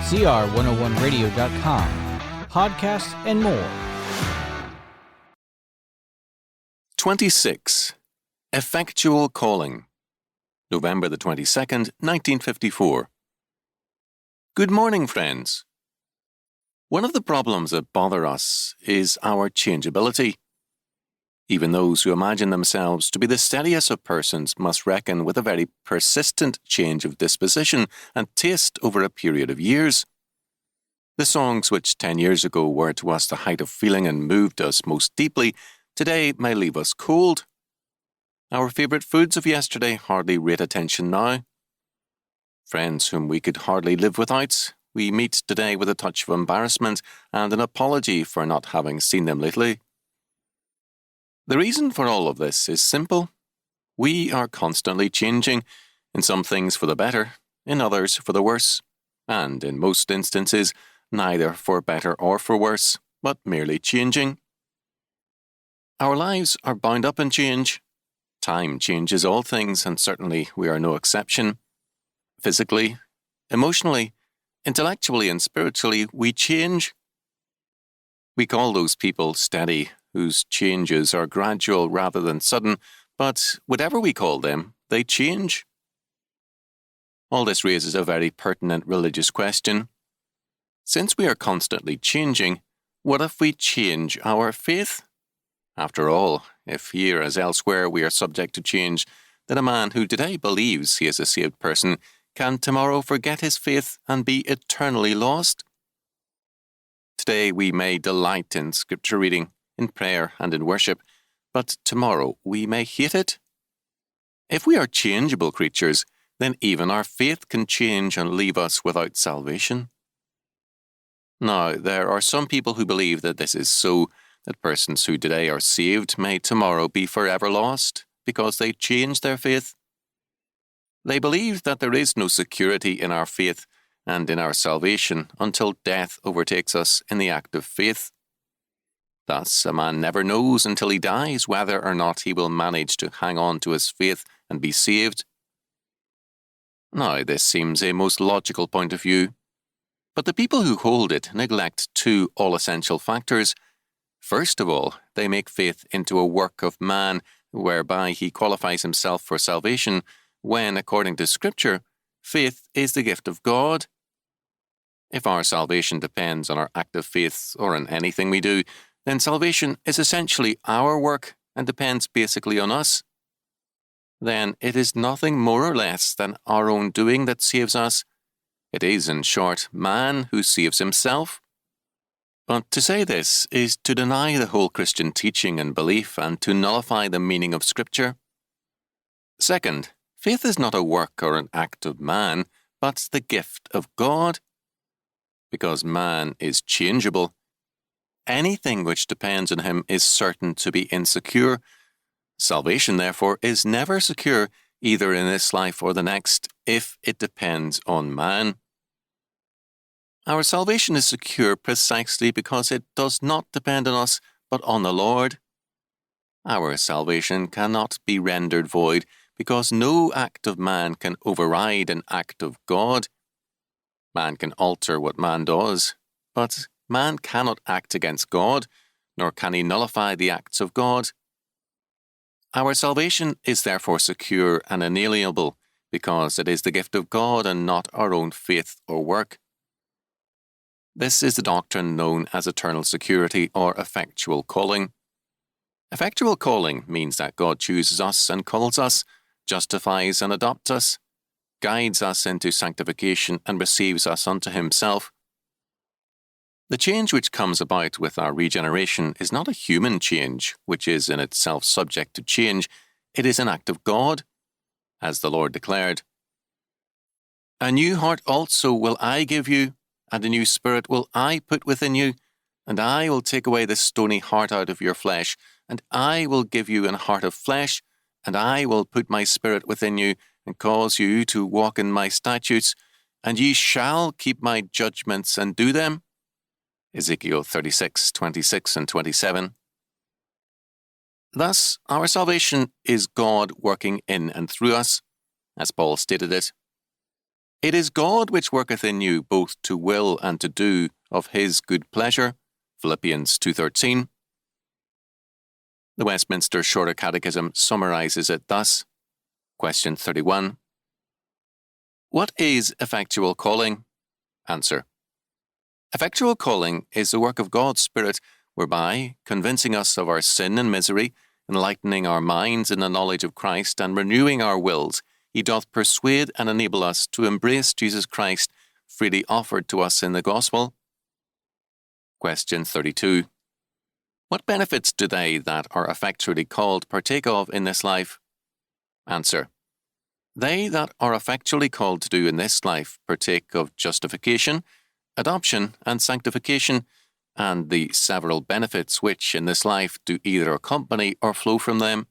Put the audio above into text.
CR101radio.com, podcasts, and more. 26. Effectual Calling. November the 22nd, 1954. Good morning, friends. One of the problems that bother us is our changeability. Even those who imagine themselves to be the steadiest of persons must reckon with a very persistent change of disposition and taste over a period of years. The songs which 10 years ago were to us the height of feeling and moved us most deeply, today may leave us cold. Our favourite foods of yesterday hardly rate attention now. Friends whom we could hardly live without, we meet today with a touch of embarrassment and an apology for not having seen them lately. The reason for all of this is simple. We are constantly changing, in some things for the better, in others for the worse, and in most instances, neither for better or for worse, but merely changing. Our lives are bound up in change. Time changes all things, and certainly we are no exception. Physically, emotionally, intellectually, and spiritually, we change. We call those people steady, whose changes are gradual rather than sudden, but whatever we call them, they change. All this raises a very pertinent religious question. Since we are constantly changing, what if we change our faith? After all, if here as elsewhere we are subject to change, then a man who today believes he is a saved person can tomorrow forget his faith and be eternally lost. Today we may delight in scripture reading, in prayer and in worship, but tomorrow we may hate it. If we are changeable creatures, then even our faith can change and leave us without salvation. Now, there are some people who believe that this is so, that persons who today are saved may tomorrow be forever lost, because they changed their faith. They believe that there is no security in our faith and in our salvation until death overtakes us in the act of faith. Thus, a man never knows until he dies whether or not he will manage to hang on to his faith and be saved. Now, this seems a most logical point of view, but the people who hold it neglect two all-essential factors. First of all, they make faith into a work of man, whereby he qualifies himself for salvation, when, according to Scripture, faith is the gift of God. If our salvation depends on our act of faith or on anything we do, then salvation is essentially our work and depends basically on us. Then it is nothing more or less than our own doing that saves us. It is, in short, man who saves himself. But to say this is to deny the whole Christian teaching and belief and to nullify the meaning of Scripture. Second, faith is not a work or an act of man, but the gift of God. Because man is changeable, anything which depends on him is certain to be insecure. Salvation, therefore, is never secure, either in this life or the next, if it depends on man. Our salvation is secure precisely because it does not depend on us, but on the Lord. Our salvation cannot be rendered void, because no act of man can override an act of God. Man can alter what man does, but man cannot act against God, nor can he nullify the acts of God. Our salvation is therefore secure and inalienable, because it is the gift of God and not our own faith or work. This is the doctrine known as eternal security or effectual calling. Effectual calling means that God chooses us and calls us, justifies and adopts us, guides us into sanctification and receives us unto himself. The change which comes about with our regeneration is not a human change, which is in itself subject to change. It is an act of God, as the Lord declared. A new heart also will I give you, and a new spirit will I put within you, and I will take away the stony heart out of your flesh, and I will give you an heart of flesh, and I will put my spirit within you, and cause you to walk in my statutes, and ye shall keep my judgments and do them. Ezekiel 36:26 and 27. Thus, our salvation is God working in and through us, as Paul stated it. It is God which worketh in you both to will and to do of his good pleasure. Philippians 2:13. The Westminster Shorter Catechism summarizes it thus. Question 31. What is effectual calling? Answer. Effectual calling is the work of God's Spirit, whereby, convincing us of our sin and misery, enlightening our minds in the knowledge of Christ, and renewing our wills, he doth persuade and enable us to embrace Jesus Christ, freely offered to us in the gospel. Question 32. What benefits do they that are effectually called partake of in this life? Answer. They that are effectually called to do in this life partake of justification, adoption, and sanctification, and the several benefits which in this life do either accompany or flow from them.